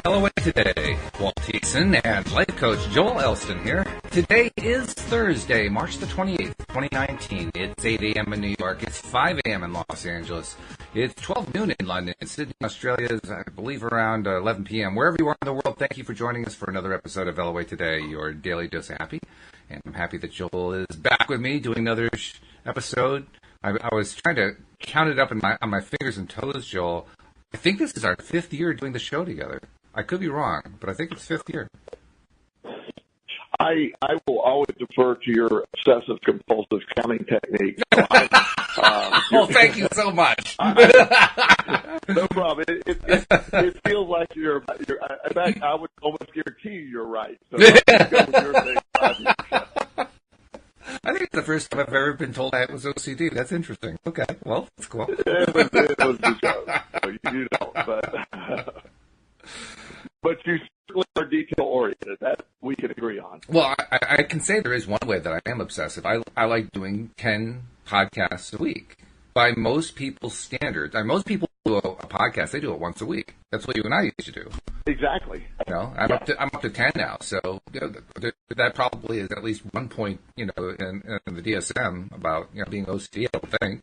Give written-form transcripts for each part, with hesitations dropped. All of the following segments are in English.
LOA Today. Walt and life coach Joel Elston here. Today is Thursday, March the 28th, 2019. It's 8 a.m. in New York. It's 5 a.m. in Los Angeles. It's 12 noon in London. Sydney, Australia is, I believe, around 11 p.m. Wherever you are in the world, thank you for joining us for another episode of LOA Today, your daily dose of happy. And I'm happy that Joel is back with me doing another episode. I was trying to count it up on my fingers and toes, Joel. I think this is our 5th year doing the show together. I could be wrong, but I think it's 5th year. I will always defer to your obsessive compulsive counting technique. So well, thank you so much. No problem. It feels like you're. In fact, I would almost guarantee you're right. So go with your thing. I think it's the first time I've ever been told I was OCD. That's interesting. Okay, well, that's cool. It was a joke. So you don't, but you certainly are detail-oriented. That we can agree on. Well, I can say there is one way that I am obsessive. I like doing 10 podcasts a week. By most people's standards, most people do a podcast, they do it once a week. That's what you and I used to do. Exactly. You know, I'm up to 10 now. So that probably is at least one point, in the DSM about being OCD, I would think.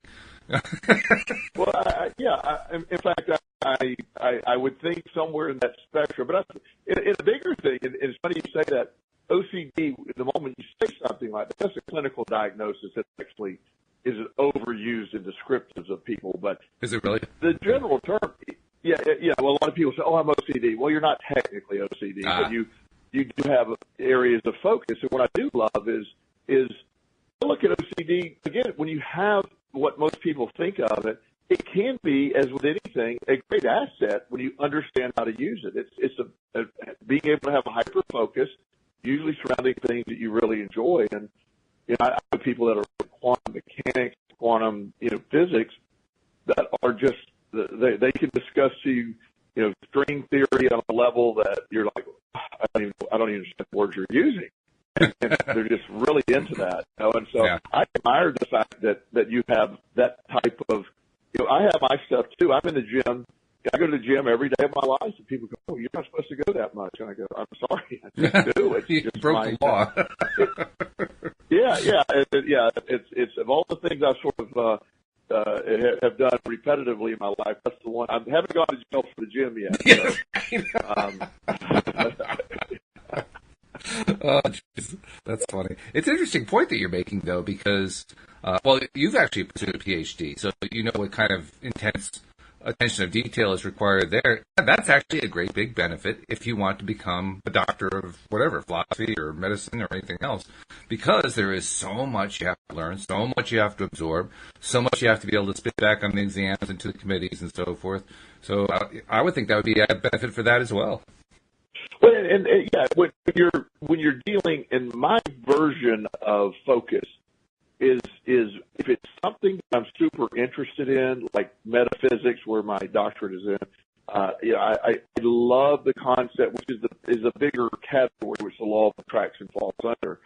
Well, in fact, I would think somewhere in that spectrum. But in a bigger thing, and it's funny you say that, OCD, the moment you say something like that, that's a clinical diagnosis that actually isn't overused in descriptives of people. But is it really? The general term, yeah. Well, a lot of people say, I'm OCD. Well, you're not technically OCD, but you do have areas of focus. And what I do love is look at OCD, again, when you have what most people think of it, it can be, as with anything, a great asset when you understand how to use it. It's being able to have a hyper focus, usually surrounding things that you really enjoy. And I have people that are quantum mechanics, quantum physics that are just they can discuss to you string theory on a level that you're like, I don't even understand the words you're using. And they're just really into that, And so yeah. I admire the fact that you have that type of, I have my stuff too. I'm in the gym. I go to the gym every day of my life, and people go, "Oh, you're not supposed to go that much." And I go, "I'm sorry, I just do." It's you just broke the law. It's of all the things I've sort of have done repetitively in my life. That's the one. I haven't gone to jail for the gym yet. Oh, geez. That's funny. It's an interesting point that you're making, though, because, you've actually pursued a PhD, so you know what kind of intense attention of detail is required there. That's actually a great big benefit if you want to become a doctor of whatever, philosophy or medicine or anything else, because there is so much you have to learn, so much you have to absorb, so much you have to be able to spit back on the exams and to the committees and so forth. So I would think that would be a benefit for that as well. Well, when you're dealing, in my version of focus is if it's something I'm super interested in, like metaphysics, where my doctorate is in. I love the concept, which is a bigger category, which the law of attraction falls under.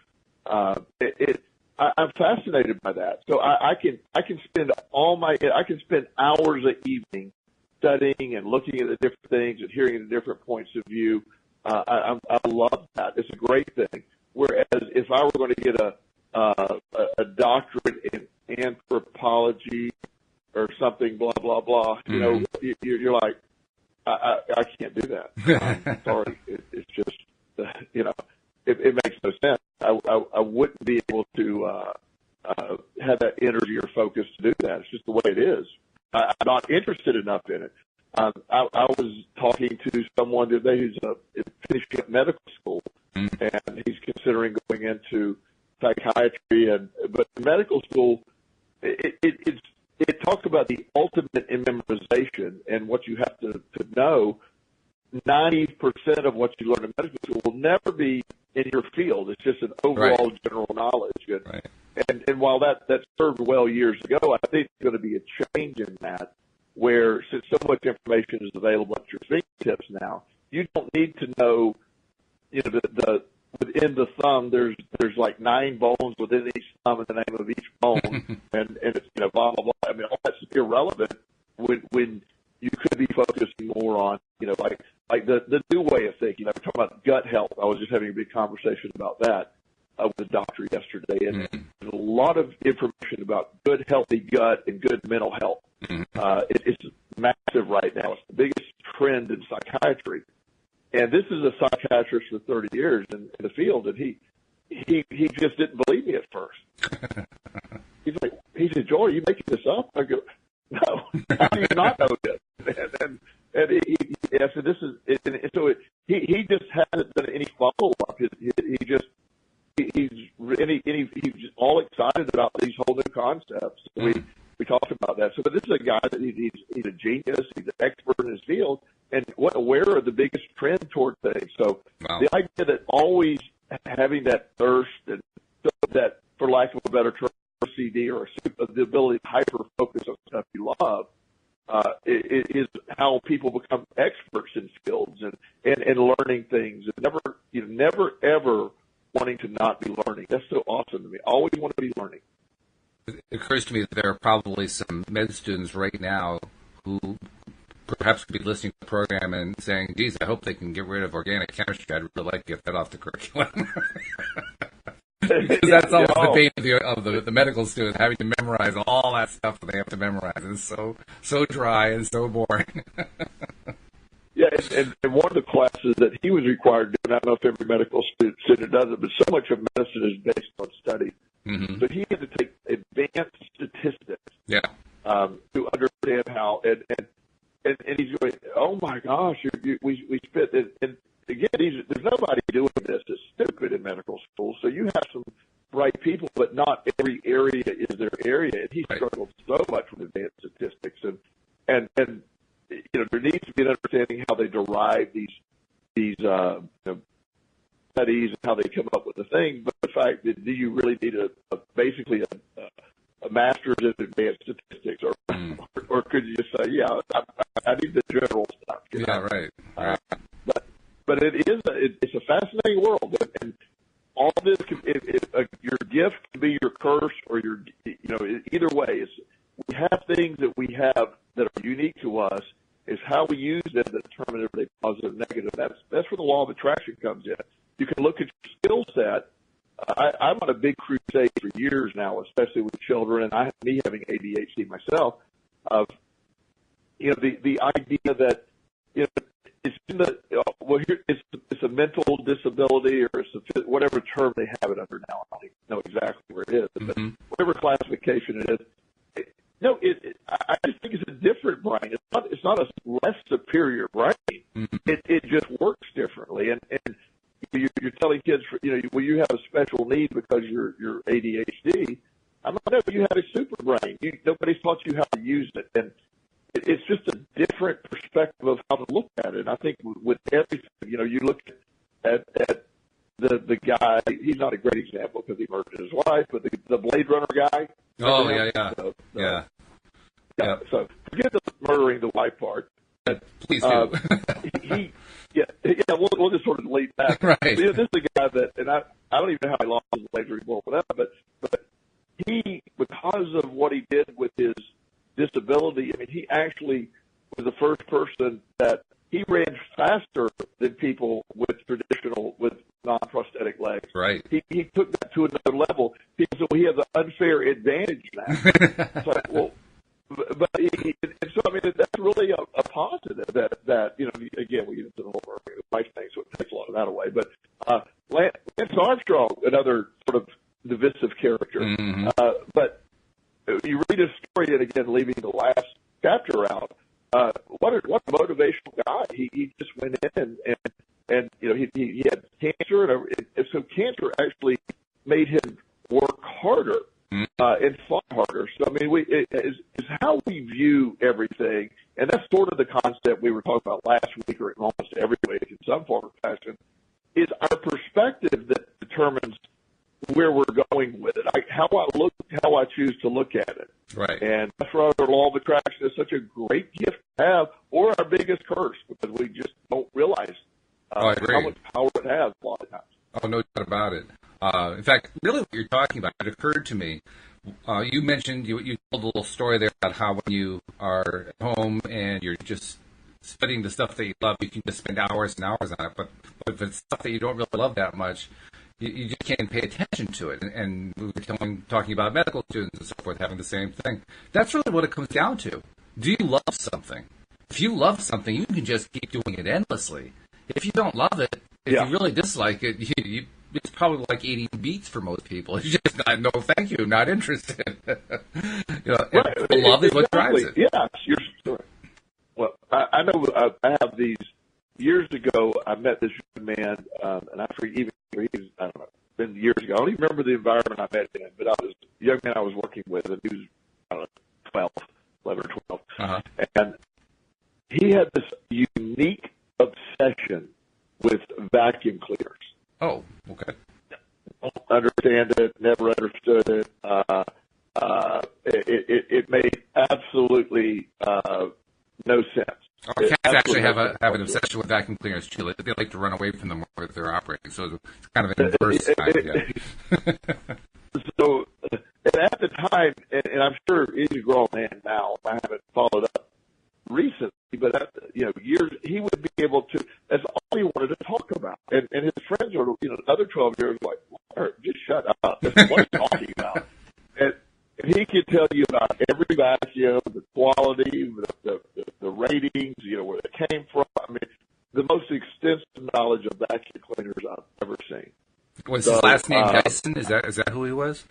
I'm fascinated by that. So I can spend hours an evening studying and looking at the different things and hearing the different points of view. I love that. It's a great thing. Whereas if I were going to get a doctorate in anthropology or something, blah blah blah, you're like, I can't do that. I'm sorry, it's just it makes no sense. I wouldn't be able to have that energy or focus to do that. It's just the way it is. I'm not interested enough in it. I was talking to someone today who's finishing up medical school, and he's considering going into psychiatry. But medical school, it talks about the ultimate in memorization, and what you have to know. 90% of what you learn in medical school will never be in your field. It's just an overall general knowledge. Right. And while that served well years ago, I think there's going to be a change in that, where since so much information is available at your fingertips now, you don't need to know, the within the thumb, there's like 9 bones within each thumb and the name of each bone, and it's blah blah blah. I mean, all that's irrelevant when you could be focusing more on like the new just having a big conversation about that with a doctor yesterday, and a lot of information about good, healthy gut and good mental health. It's massive right now. It's the biggest trend in psychiatry. And this is a psychiatrist for 30 years in the field, and he just didn't believe me at first. He said, Joel, are you making this up? I go, no, how do you not know this? And he said, this is, and so he just hasn't done any follow-up. He's just all excited about these whole new concepts. We talked about that. So, but this is a guy that he's a genius. He's an expert in his field, and aware of the biggest trend toward things. So the idea that always having that thirst and that, for lack of a better term, OCD or the ability to hyper focus on stuff you love is how people become experts in fields and learning things, and never ever wanting to not be learning. That's so awesome to me. Always want to be learning. It occurs to me that there are probably some med students right now who perhaps could be listening to the program and saying, geez, I hope they can get rid of organic chemistry. I'd really like to get that off the curriculum. Because that's always the pain of the medical student, having to memorize all that stuff that they have to memorize. It's so dry and so boring. Yeah, and one of the classes that he was required to do, and I don't know if every medical student does it, but so much of medicine is based on study. So he had to take advanced statistics to understand how, and he's going, oh my gosh, we spit, and again, there's nobody doing this that's stupid in medical school, so you have some bright people, but not every area is their area, and he struggled so much with advanced statistics, and there needs to be an understanding how they derive these studies and how they come up with the thing. But the fact that do you really need basically a master's in advanced statistics, or could you just say, I need the general stuff? Right. But it's a fascinating world, and all this your gift can be your curse, or either way. We have things that we have that are unique to us. Is how we use them that determine if they're positive or negative. That's where the law of attraction comes in. You can look at your skill set. I'm on a big crusade for years now, especially with children, and me having ADHD myself, of the idea that it's in it's a mental disability, or it's whatever term they have it under now. I don't know exactly where it is, but whatever classification it is. No, I just think it's a different brain. It's not a less superior brain. It just works differently. And you're telling kids, well, you have a special need because you're ADHD. I'm not know you have a super brain. Nobody's taught you how to use it, and it's just a different perspective of how to look at it. And I think with everything, you look at the guy. He's not a great example because he murdered his wife, but the Blade Runner guy. Oh, yeah. So forget the murdering the wife part. Please do. We'll just sort of leave that. Right. This is a guy that, and I don't even know how he lost his legs or more for that, but he, because of what he did with his disability, I mean, he actually was the first person that he ran faster than people with non-prosthetic legs. Right. He took that to another level. He has an unfair advantage now. And so I mean that's really a positive that again we get into the whole life thing, so it takes a lot of that away. But Lance Armstrong, another sort of divisive character. But you read his story, and again leaving the last chapter out. What a motivational guy! He just went in and he had cancer, and so cancer actually made him work harder. And fought harder. So, I mean, it's how we view everything, and that's sort of the concept we were talking about last week, or in almost every week in some form or fashion, is our perspective that determines where we're going with it. How I choose to look at it. Right. And that's why the law of attraction is such a great gift to have, or our biggest curse, because we just don't realize how much power it has a lot of times. Oh, no doubt about it. In fact, really what you're talking about, it occurred to me. You mentioned, you told a little story there about how when you are at home and you're just studying the stuff that you love, you can just spend hours and hours on it. But if it's stuff that you don't really love that much, you just can't pay attention to it. And we were talking about medical students and so forth having the same thing. That's really what it comes down to. Do you love something? If you love something, you can just keep doing it endlessly. If you don't love it, if you really dislike it, it's probably like eating beets for most people. It's just not, no, thank you, not interested. Love is what drives it. Yes, you're. Well, I know I have these. Years ago, I met this young man, and I forget even I don't know, it's been years ago. I don't even remember the environment I met him in, but I was a young man I was working with, and he was, I don't know, 11 or 12. Uh-huh. And he had this unique obsession with vacuum cleaners. Oh, okay. Don't understand it, never understood it. It made absolutely no sense. Our cats actually have an obsession with vacuum cleaners too. They like to run away from them where they're operating. So it's kind of an inverse idea. So, and at the time, and I'm sure he's a grown man now. I haven't followed up recently, but years he would be able to. That's all he wanted to talk about. And his friends are, other 12 years like, just shut up. What are you talking about? And he could tell you about every vacuum, the quality, the ratings, where they came from. I mean, the most extensive knowledge of vacuum cleaners I've ever seen. Was his last name Dyson? Is that who he was?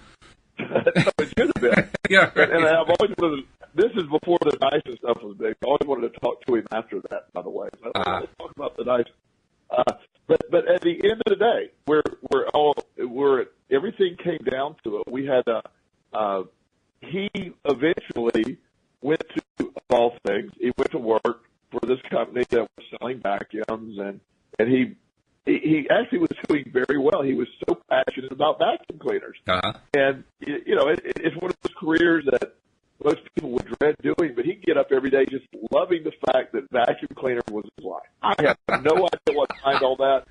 No, it should have been. Yeah. Right. And I've always wanted. This is before the Dyson stuff was big. I always wanted to talk to him after that. By the way, so let's talk about the Dyson. But at the end of the day, we're everything came down to it. We had he eventually went to, of all things, he went to work for this company that was selling vacuums, and he actually was doing very well. He was so passionate about vacuum cleaners. Uh-huh. And, it's one of those careers that most people would dread doing, but he'd get up every day just loving the fact that vacuum cleaner was his life. I have no idea what behind all that.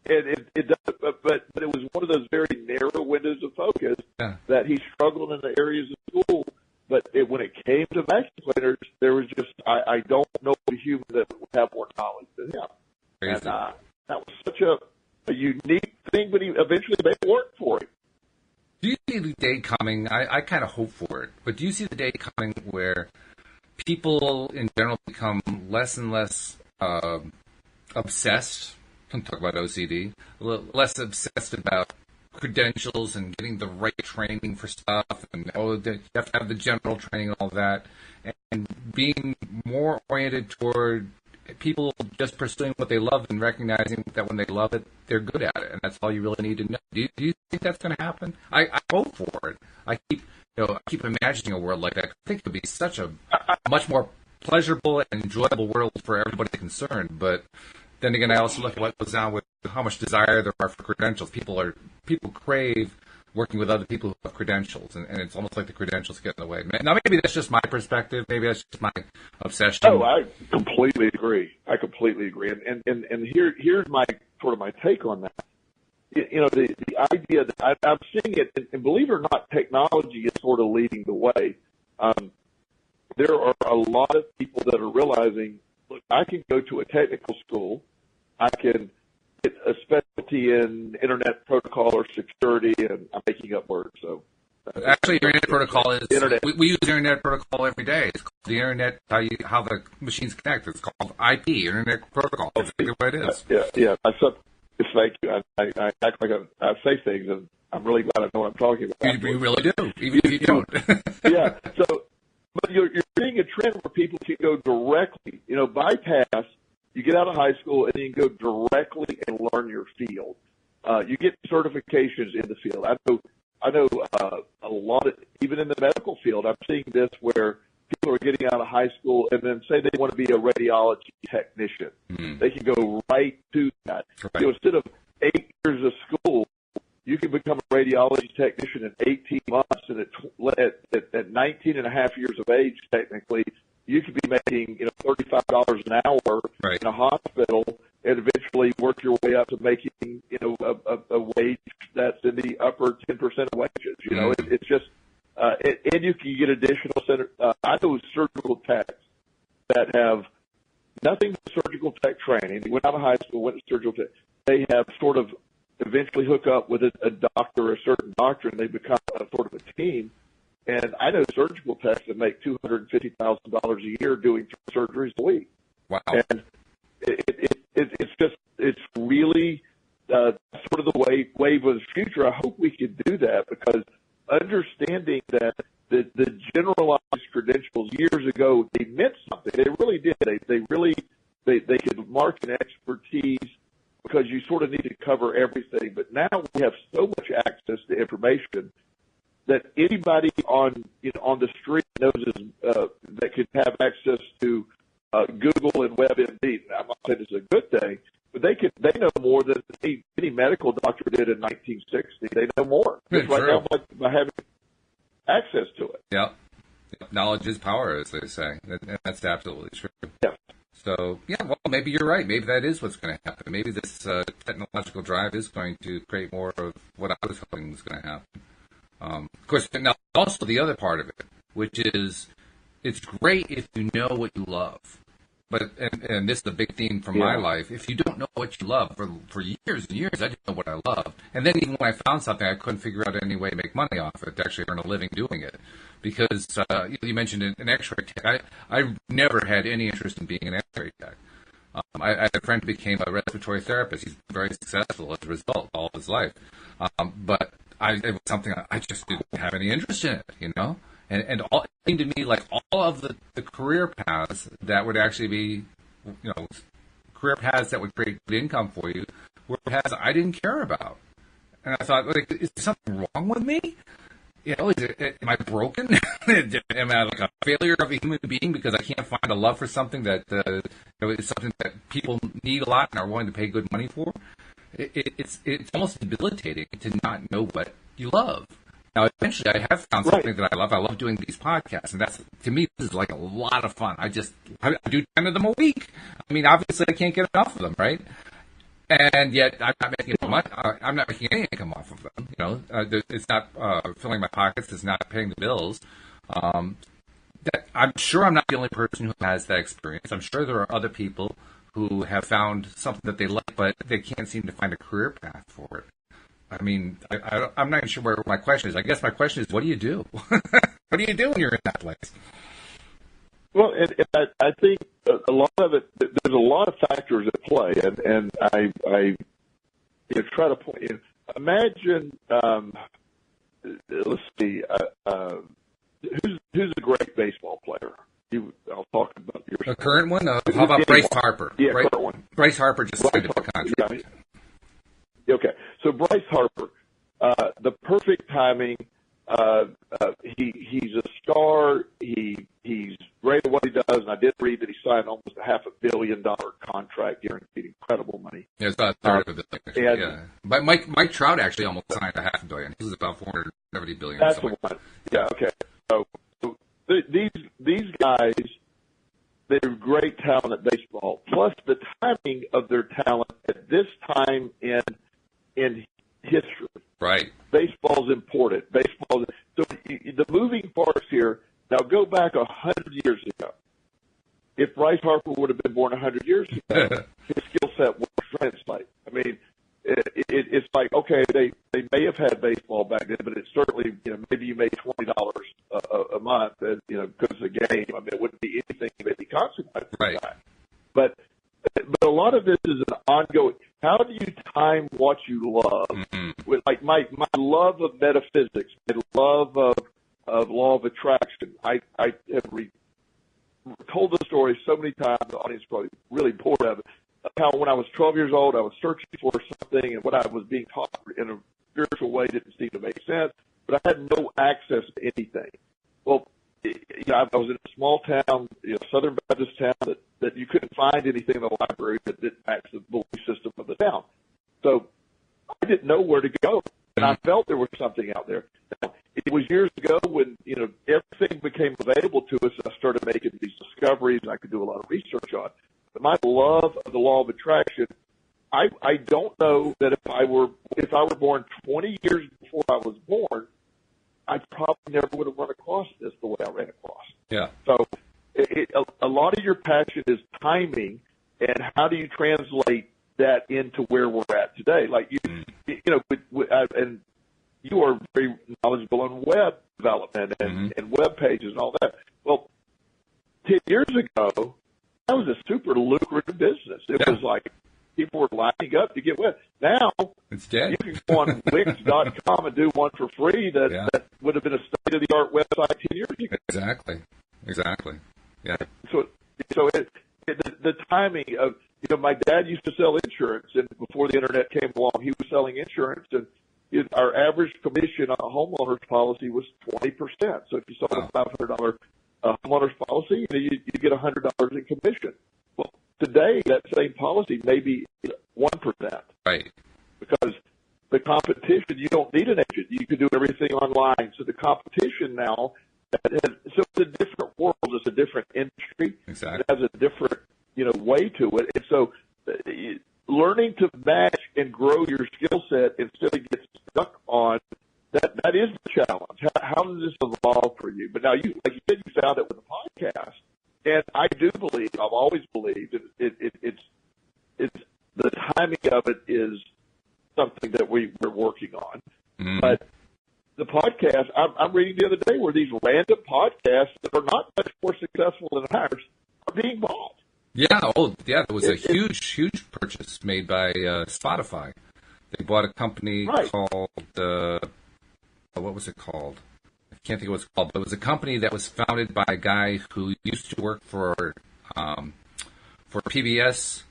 And it does, but it was one of those very narrow windows of focus that he struggled in the areas of school. But when it came to vacuum cleaners, there was just, I don't know a human that would have more knowledge than him. Crazy. And that was such a unique thing, but he eventually made it work for him. Do you see the day coming? I kind of hope for it, but do you see the day coming where people in general become less and less obsessed? I'm talking about OCD. Less obsessed about credentials and getting the right training for stuff, and you have to have the general training and all that, and being more oriented toward people just pursuing what they love and recognizing that when they love it, they're good at it, and that's all you really need to know. Do you think that's going to happen? I hope for it. I keep imagining a world like that. I think it would be such a much more pleasurable and enjoyable world for everybody concerned. But then again, I also look at what goes on with how much desire there are for credentials. People crave working with other people who have credentials, and it's almost like the credentials get in the way. Now, maybe that's just my perspective. Maybe that's just my obsession. Oh, I completely agree. And here's my sort of my take on that. The idea that I'm seeing it, and believe it or not, technology is sort of leading the way. There are a lot of people that are realizing, look, I can go to a technical school. I can get a specialty in internet protocol or security, and I'm making up words. So, actually, internet protocol is internet. We use internet protocol every day. It's called the internet. How the machines connect. It's called IP, internet protocol. That's what it is. Yeah. Thank you. I act like I say things, and I'm really glad I know what I'm talking about. You really do, even if you don't. Yeah. So, but you're seeing a trend where people can go directly, bypass. You get out of high school and then you can go directly and learn your field. You get certifications in the field. I know a lot of, even in the medical field, I'm seeing this where people are getting out of high school and then say they want to be a radiology technician. Mm. They can go right to that. Right. Instead of 8 years of school, you can become a radiology technician in 18 months, and at 19 and a half years of age, technically, you could be making $35 an hour right. in a hospital, and eventually work your way up to making a wage that's in the upper 10% of wages. It's just and you can get additional center. I know surgical techs that have nothing but surgical tech training. He went out of high school, went to surgical tech. They have sort of eventually hook up with a doctor, a certain doctor, and they become a sort of a team. And I know surgical techs that make $250,000 a year doing 3 surgeries a week. Wow. And it's really sort of the wave of the future. I hope we could do that, because understanding that the generalized credentials years ago, they meant something. They really did. They could mark an expertise because you sort of need to cover everything. But now we have so much access to information that anybody on the street knows that could have access to Google and WebMD. I'm not saying it's a good thing, but they know more than any medical doctor did in 1960. They know more just right now by having access to it. Yeah. Knowledge is power, as they say. And that's absolutely true. Yeah. So, yeah, well, maybe you're right. Maybe that is what's going to happen. Maybe this technological drive is going to create more of what I was hoping was going to happen. Of course, now also the other part of it, which is it's great if you know what you love. But and this is the big theme from my life. If you don't know what you love, for years and years, I didn't know what I loved. And then even when I found something, I couldn't figure out any way to make money off it, to actually earn a living doing it. Because you mentioned an X-ray tech. I never had any interest in being an X-ray tech. I had a friend who became a respiratory therapist. He's very successful as a result all of his life. But it was something I just didn't have any interest in it, you know? And it seemed to me like all of the career paths that would actually be, career paths that would create good income for you were paths I didn't care about. And I thought, like, is there something wrong with me? Am I broken? Am I like a failure of a human being because I can't find a love for something that is something that people need a lot and are willing to pay good money for? It's almost debilitating to not know what you love. Now, eventually, I have found something that I love. I love doing these podcasts, and that's, to me, this is like a lot of fun. I do 10 of them a week. I mean, obviously, I can't get enough of them, right? And yet, I'm not making money. I'm not making any income off of them. It's not filling my pockets. It's not paying the bills. I'm sure I'm not the only person who has that experience. I'm sure there are other people who have found something that they like, but they can't seem to find a career path for it. I mean, I'm not even sure where my question is. I guess my question is, what do you do? What do you do when you're in that place? Well, and I think a lot of it, there's a lot of factors at play, and I try to point. Imagine, let's see, who's a great baseball player? I'll talk about yours. A current one? How about Bryce Harper? Yeah, current one. Bryce Harper just signed a contract. Yeah. Okay, so Bryce Harper, the perfect timing. He's a star. He's great at what he does, and I did read that he signed almost a $500 million contract, guaranteed incredible money. Yeah, it's about a third of it. Yeah, but Mike Trout actually almost signed a $500 million. He was about $470 billion. That's the one. Yeah. Okay. So these guys, they're great talent at baseball. Plus the timing of their talent at this time in history. Right. Baseball's important. So the moving parts here. Now go back 100 years ago. If Bryce Harper would have been born 100 years ago, his skill set would translate. I mean, it's like, okay, they may have had baseball back then, but it's certainly, maybe you made $20 a month, because of the game. I mean, it wouldn't be anything of any consequence. Right. But a lot of this is an ongoing. How do you time what you love? Mm-hmm. With like my love of metaphysics, my love of law of attraction. I have told the story so many times. The audience is probably really bored of it. How when I was 12 years old, I was searching for something, and what I was being taught in a spiritual way didn't seem to make sense. But I had no access to anything. Well, I was in a small town, Southern Baptist town, that you couldn't find anything in the library that didn't match the belief system of the town. So I didn't know where to go, and I felt there was something out there. Now, it was years ago when everything became available to us, and I started making these discoveries, and I could do a lot of research on. But my love of the law of attraction, I don't know that if I were born 20 years before I was born, I probably never would have run across this the way I ran across. Yeah. So a lot of your passion is timing, and how do you translate that into where we're at today? Like and you are very knowledgeable on web development and web pages and all that. Well, 10 years ago, that was a super lucrative business. It was like people were lining up to get web. Now it's dead. You can go on Wix.com and do one for free that would have been a state-of-the-art website 10 years ago. Exactly. Yeah. So the timing of, my dad used to sell insurance, and before the internet came along, he was selling insurance, and our average commission on a homeowner's policy was 20%. So if you sold a $500 homeowner's policy, you get $100 in commission. Well, today that same policy may be 1%. Right. Because the competition, you don't need an agent. You can do everything online. So the competition now, so it's a different world. It's a different industry. Exactly. It has a different, way to it. And so learning to match and grow your skill set instead of get stuck on that is the challenge. How does this evolve for you? But now, like you said, you found it with a podcast. And I do believe, I've always believed, it's the timing of it is something that we're working on. Mm-hmm. But the podcast, I'm reading the other day where these random podcasts that are not much more successful than ours are being bought. Yeah, there was a huge purchase made by Spotify. They bought a company called, what was it called? I can't think of what it's called, but it was a company that was founded by a guy who used to work for PBS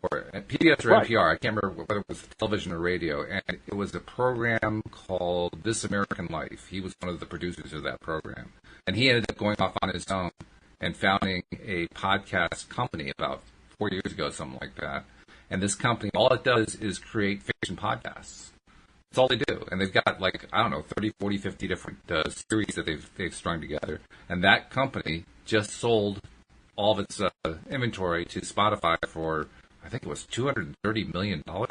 or NPR. I can't remember whether it was television or radio, and it was a program called This American Life. He was one of the producers of that program, and he ended up going off on his own and founding a podcast company about 4 years ago, something like that. And this company, all it does is create fiction podcasts. That's all they do. And they've got 30, 40, 50 different series that they've strung together. And that company just sold all of its inventory to Spotify for, I think it was $230 million. A whole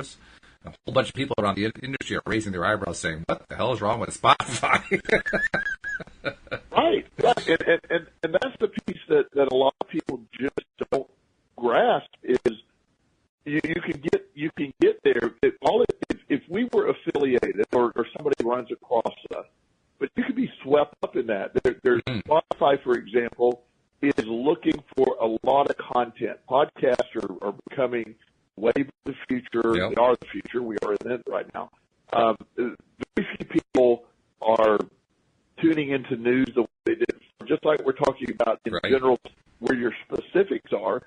bunch of people around the industry are raising their eyebrows saying, what the hell is wrong with Spotify? Right. And that's the piece that a lot of people just don't grasp is you can get there. If we were affiliated or somebody runs across us, but you could be swept up in that. There's Spotify, for example, is looking for a lot of content. Podcasts are becoming way the future. Yep. They are the future. We are in it right now. Very few people are tuning into news the way they did. Just like we're talking about in general, where your specifics are.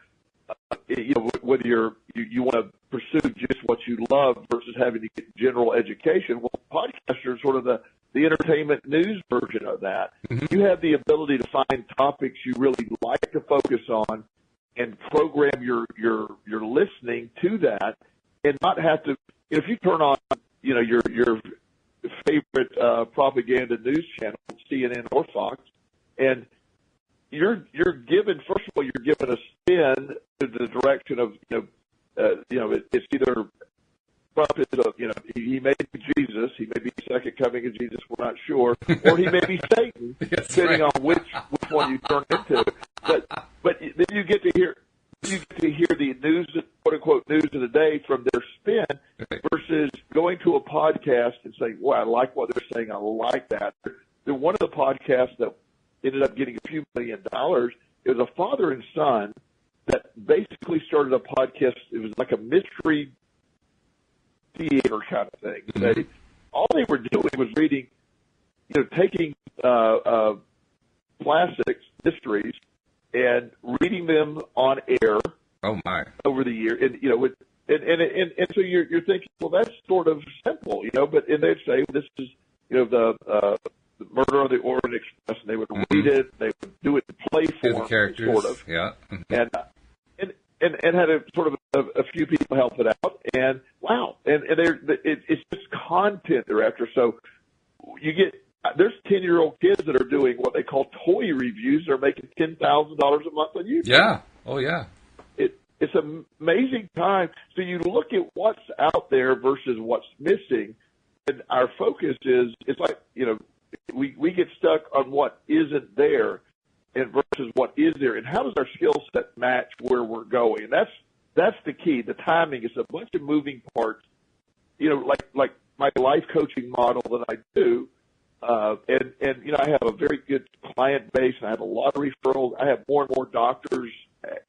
Whether you want to pursue just what you love versus having to get general education. Well, podcasts are sort of the entertainment news version of that. Mm-hmm. You have the ability to find topics you really like to focus on and program your listening to that, and not have to. If you turn on, your favorite propaganda news channel, CNN or Fox, and you're given, first of all, you're given a spin to the direction of, it's either Trump is, he may be Jesus, he may be the second coming of Jesus, we're not sure, or he may be Satan, depending on which one you turn into. But then you get to hear the news, quote unquote, news of the day from their spin versus going to a podcast and saying, well, I like what they're saying, I like that. Then one of the podcasts that ended up getting a few $1 million. It was a father and son that basically started a podcast. It was like a mystery theater kind of thing. Mm-hmm. All they were doing was reading, taking classics, mysteries, and reading them on air. Oh my! Over the year, and and so you're thinking, well, that's sort of simple, but and they'd say this is the Murder on the Orient Express, and they would read it, they would do it in play form, the characters, sort of, and had a sort of a few people help it out, and wow, and it's just content they're after. So there's 10-year-old kids that are doing what they call toy reviews. They're making $10,000 a month on YouTube. Yeah, oh yeah. It's an amazing time. So you look at what's out there versus what's missing, and our focus is, it's like, we get stuck on what isn't there. and versus what is there, and how does our skill set match where we're going? And that's the key. The timing is a bunch of moving parts. Like my life coaching model that I do, and I have a very good client base, and I have a lot of referrals. I have more and more doctors,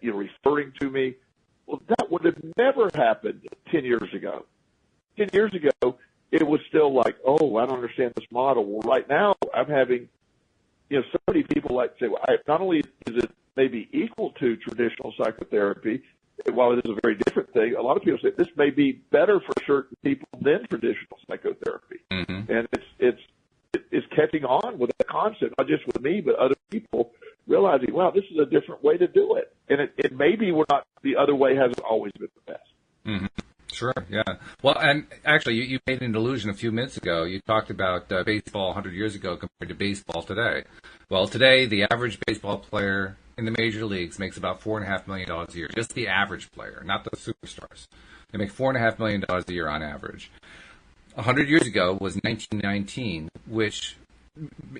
referring to me. Well, that would have never happened 10 years ago. 10 years ago, it was still like, oh, I don't understand this model. Well, right now, I'm having, so many people like to say, well, not only is it maybe equal to traditional psychotherapy, while it is a very different thing, a lot of people say this may be better for certain people than traditional psychotherapy. Mm-hmm. And it's catching on with the concept, not just with me, but other people realizing, wow, this is a different way to do it. And it maybe we're not, the other way hasn't always been the best. Mm-hmm. Sure, yeah. Well, and actually, you made an allusion a few minutes ago. You talked about baseball 100 years ago compared to baseball today. Well, today, the average baseball player in the major leagues makes about $4.5 million a year. Just the average player, not the superstars. They make $4.5 million a year on average. 100 years ago was 1919, which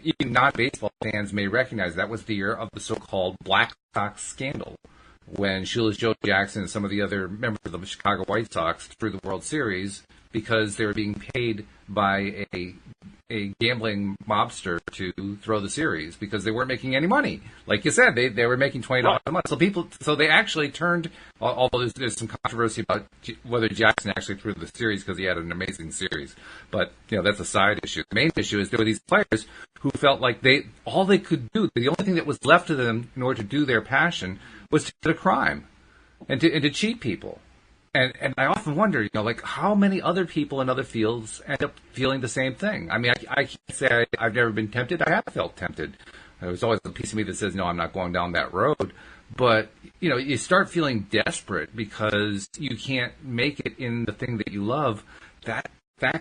even non-baseball fans may recognize that was the year of the so-called Black Sox scandal, when Shoeless Joe Jackson and some of the other members of the Chicago White Sox threw the World Series because they were being paid by a gambling mobster to throw the series because they weren't making any money. Like you said, they were making $20 a month. So they actually turned, although there's some controversy about whether Jackson actually threw the series because he had an amazing series. But, that's a side issue. The main issue is there were these players who felt like all they could do, the only thing that was left to them in order to do their passion was to commit a crime and to cheat people. And I often wonder, how many other people in other fields end up feeling the same thing? I mean, I can't say I've never been tempted. I have felt tempted. There's always a piece of me that says, no, I'm not going down that road. But, you start feeling desperate because you can't make it in the thing that you love. That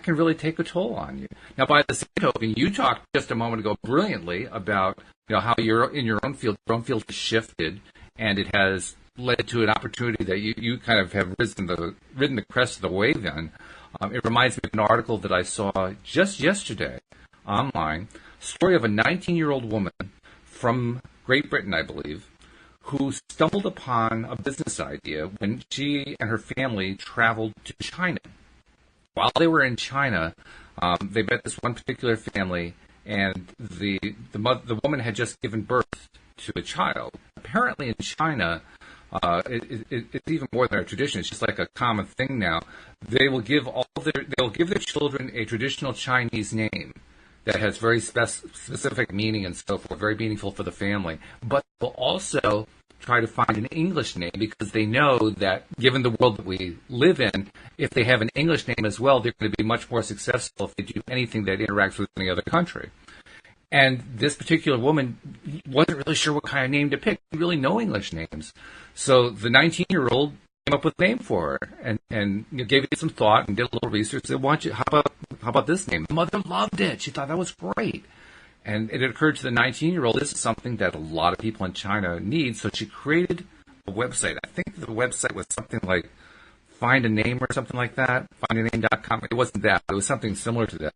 can really take a toll on you. Now, by the same token, you talked just a moment ago brilliantly about, how you're in your own field has shifted, and it has led to an opportunity that you kind of have ridden the crest of the wave in. It reminds me of an article that I saw just yesterday online, story of a 19-year-old woman from Great Britain, I believe, who stumbled upon a business idea when she and her family traveled to China. While they were in China, they met this one particular family, and the woman had just given birth to a child. Apparently in China, it's even more than a tradition. It's just like a common thing now. They will give their children a traditional Chinese name that has very specific meaning and so forth, very meaningful for the family. But they'll also try to find an English name because they know that given the world that we live in, if they have an English name as well, they're going to be much more successful if they do anything that interacts with any other country. And this particular woman wasn't really sure what kind of name to pick. She didn't really know English names. So the 19-year-old came up with a name for her and gave it some thought and did a little research. Said, how about this name? The mother loved it. She thought that was great. And it occurred to the 19-year-old, this is something that a lot of people in China need. So she created a website. I think the website was something like Find a Name or something like that, findaname.com. It wasn't that. It was something similar to that.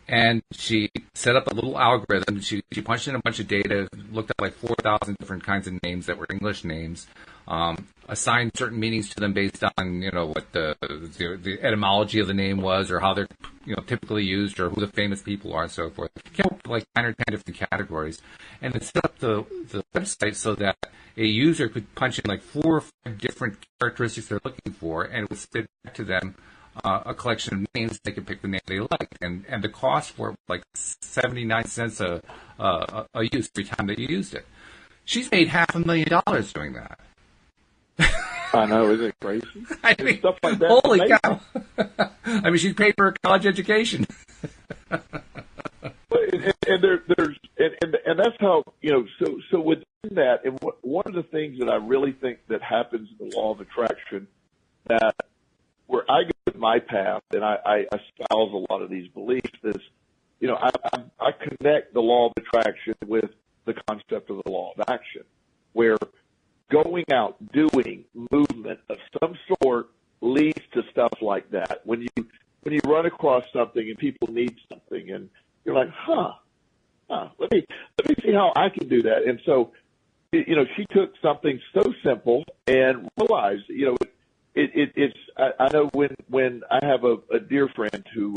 And she set up a little algorithm. She punched in a bunch of data, looked at like 4,000 different kinds of names that were English names, assigned certain meanings to them based on, what the etymology of the name was or how they're, typically used or who the famous people are and so forth. Came up with like 9 or 10 different categories. And it set up the website so that a user could punch in like 4 or 5 different characteristics they're looking for, and it would spit back to them a collection of names. They could pick the name they liked, and the cost for it was like 79 cents a use every time that you used it. She's made $500,000 doing that. I know, isn't it crazy? I mean, stuff like that. Holy cow! I mean, she's paid for a college education. And that's how So within that, and one of the things that I really think that happens in the law of attraction, that where I go with my path, and I espouse a lot of these beliefs, is, I connect the law of attraction with the concept of the law of action, where going out, doing movement of some sort leads to stuff like that. When you run across something and people need something, and you're like, let let me see how I can do that. And so, she took something so simple and realized, I know when I have a dear friend who,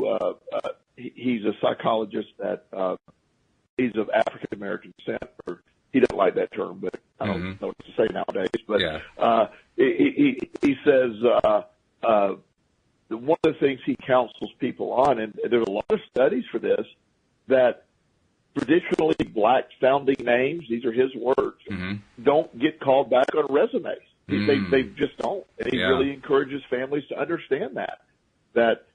he's a psychologist that, he's of African American descent, or he doesn't like that term, but I don't know what to say nowadays. But he says one of the things he counsels people on, and there's a lot of studies for this, that traditionally black-sounding names, these are his words, don't get called back on resumes. They just don't. And he really encourages families to understand that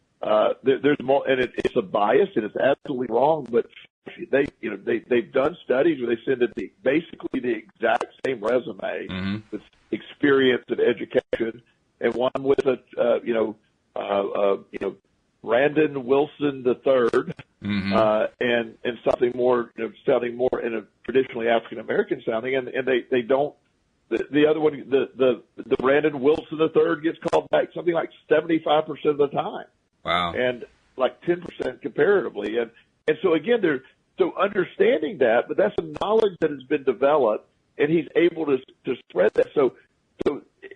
there's more, and it's a bias, and it's absolutely wrong, but they've done studies where they send it basically the exact same resume with experience and education, and one with Brandon Wilson III, and something more, sounding more in a traditionally African American sounding, and they don't. The other one, the Brandon Wilson III gets called back something like 75% of the time. Wow. And like 10% comparatively, and so again, so understanding that, but that's a knowledge that has been developed, and he's able to spread that. So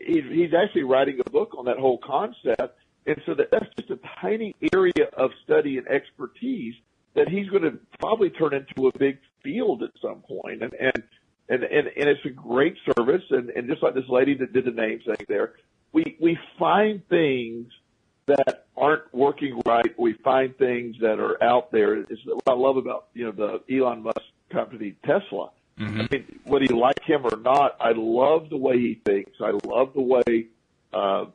he's actually writing a book on that whole concept. And so that's just a tiny area of study and expertise that he's going to probably turn into a big field at some point. And it's a great service. And just like this lady that did the name thing there, we find things that aren't working right. We find things that are out there. It's what I love about, the Elon Musk company, Tesla. I mean, whether you like him or not, I love the way he thinks. I love the way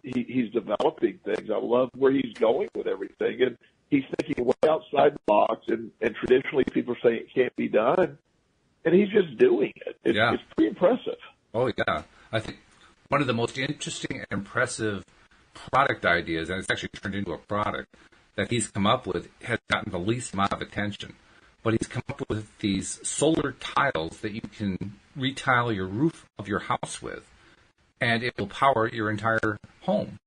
he's developing things. I love where he's going with everything, and he's thinking way outside the box. And traditionally, people say it can't be done, and he's just doing it. It's pretty impressive. Oh yeah, I think one of the most interesting and impressive product ideas, and it's actually turned into a product that he's come up with, has gotten the least amount of attention. But he's come up with these solar tiles that you can retile your roof of your house with, and it will power your entire home,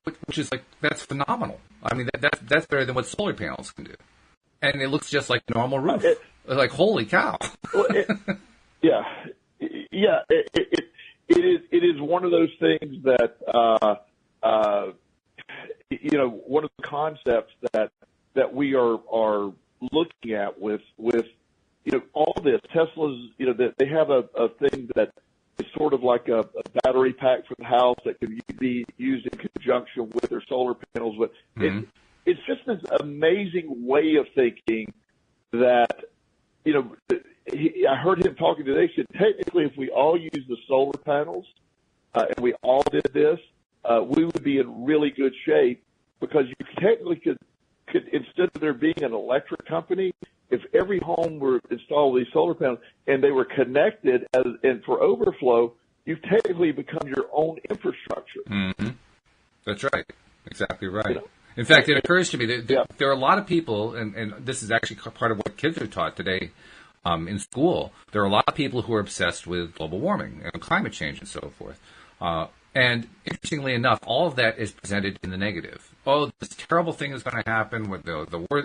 which is that's phenomenal. I mean, that's better than what solar panels can do, and it looks just like a normal roof. Like, holy cow! Well, it is one of those things that one of the concepts that we are looking at with all this. Tesla's, that they have a thing that is sort of like a battery pack for the house that can be used in conjunction with their solar panels. But it's just this amazing way of thinking that, I heard him talking today. He said, technically, if we all use the solar panels and we all did this, we would be in really good shape, because you technically could, instead of there being an electric company, if every home were installed these solar panels and they were connected and for overflow, you've technically become your own infrastructure. That's right. Exactly right. In fact, it occurs to me that there are a lot of people, and this is actually part of what kids are taught today in school. There are a lot of people who are obsessed with global warming and climate change and so forth. And interestingly enough, all of that is presented in the negative. Oh, this terrible thing is going to happen. The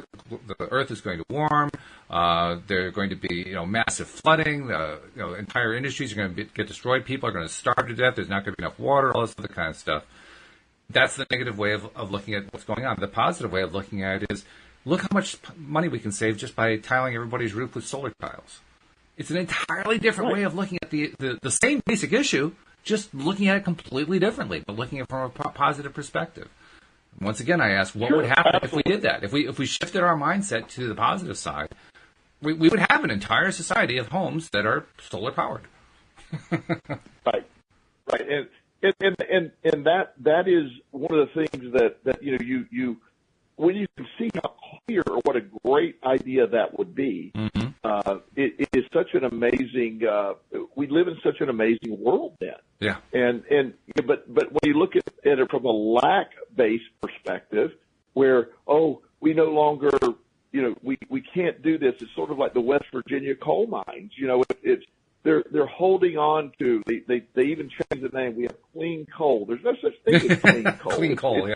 Earth is going to warm. There are going to be massive flooding. Entire industries are going to get destroyed. People are going to starve to death. There's not going to be enough water. All this other kind of stuff. That's the negative way of looking at what's going on. The positive way of looking at it is, look how much money we can save just by tiling everybody's roof with solar tiles. It's an entirely different way of looking at the same basic issue, just looking at it completely differently, but looking at it from a positive perspective. Once again, I ask, what would happen if we did that? If we shifted our mindset to the positive side, we would have an entire society of homes that are solar powered. Right. And that is one of the things that you when you can see how clear or what a great idea that would be. It is such an amazing. We live in such an amazing world then. Yeah. But when you look at it from a lack-based perspective, where we no longer we can't do this. It's sort of like the West Virginia coal mines. They're holding on to. They even changed the name. We have clean coal. There's no such thing as clean coal. Clean coal,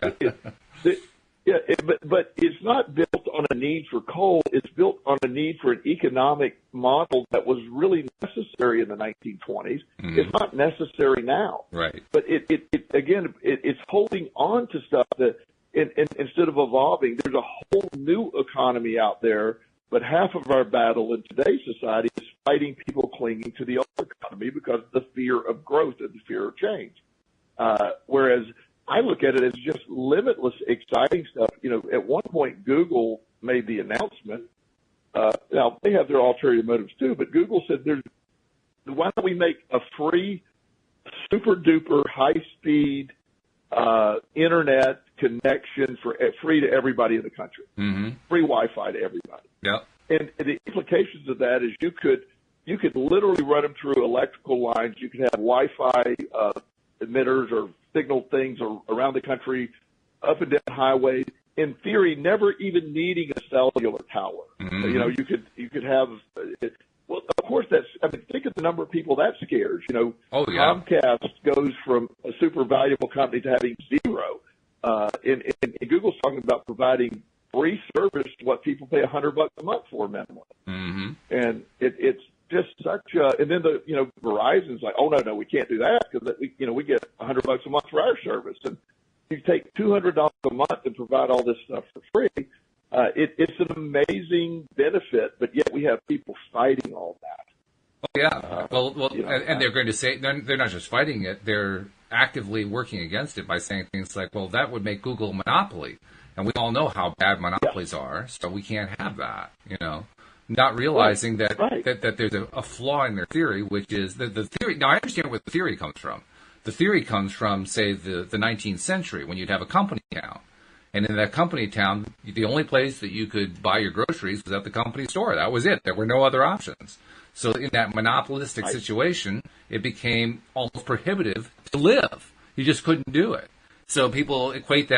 but it's not built on a need for coal. It's built on a need for an economic model that was really necessary in the 1920s. Mm-hmm. It's not necessary now. Right. But it's holding on to stuff that instead of evolving, there's a whole new economy out there. But half of our battle in today's society is fighting people clinging to the old economy because of the fear of growth and the fear of change. Whereas I look at it as just limitless, exciting stuff. You know, at one point, Google made the announcement. Now, they have their ulterior motives too, but Google said, why don't we make a free, super-duper, high-speed internet connection free to everybody in the country? Mm-hmm. Free Wi-Fi to everybody. Yeah. And the implications of that is you could literally run them through electrical lines. You could have Wi-Fi emitters or signal things around the country, up and down highways. In theory, never even needing a cellular tower. Mm-hmm. You know, you could have. Well, of course, think of the number of people that scares. You know, Comcast goes from a super valuable company to having zero. And Google's talking about providing free service to what people pay $100 a month for minimum. Mm-hmm. And it's just such a, and then Verizon's like, oh no, we can't do that because we get $100 a month for our service. And you take $200 a month and provide all this stuff for free. It's an amazing benefit, but yet we have people fighting all that. Oh yeah. And they're going to say they're not just fighting it; they're actively working against it by saying things like, "Well, that would make Google a monopoly," and we all know how bad monopolies are, so we can't have that. You know, not realizing that there's a flaw in their theory, which is the theory. Now, I understand where the theory comes from. The theory comes from, say, the 19th century when you'd have a company town. And in that company town, the only place that you could buy your groceries was at the company store. That was it. There were no other options. So in that monopolistic situation, it became almost prohibitive to live. You just couldn't do it. So people equate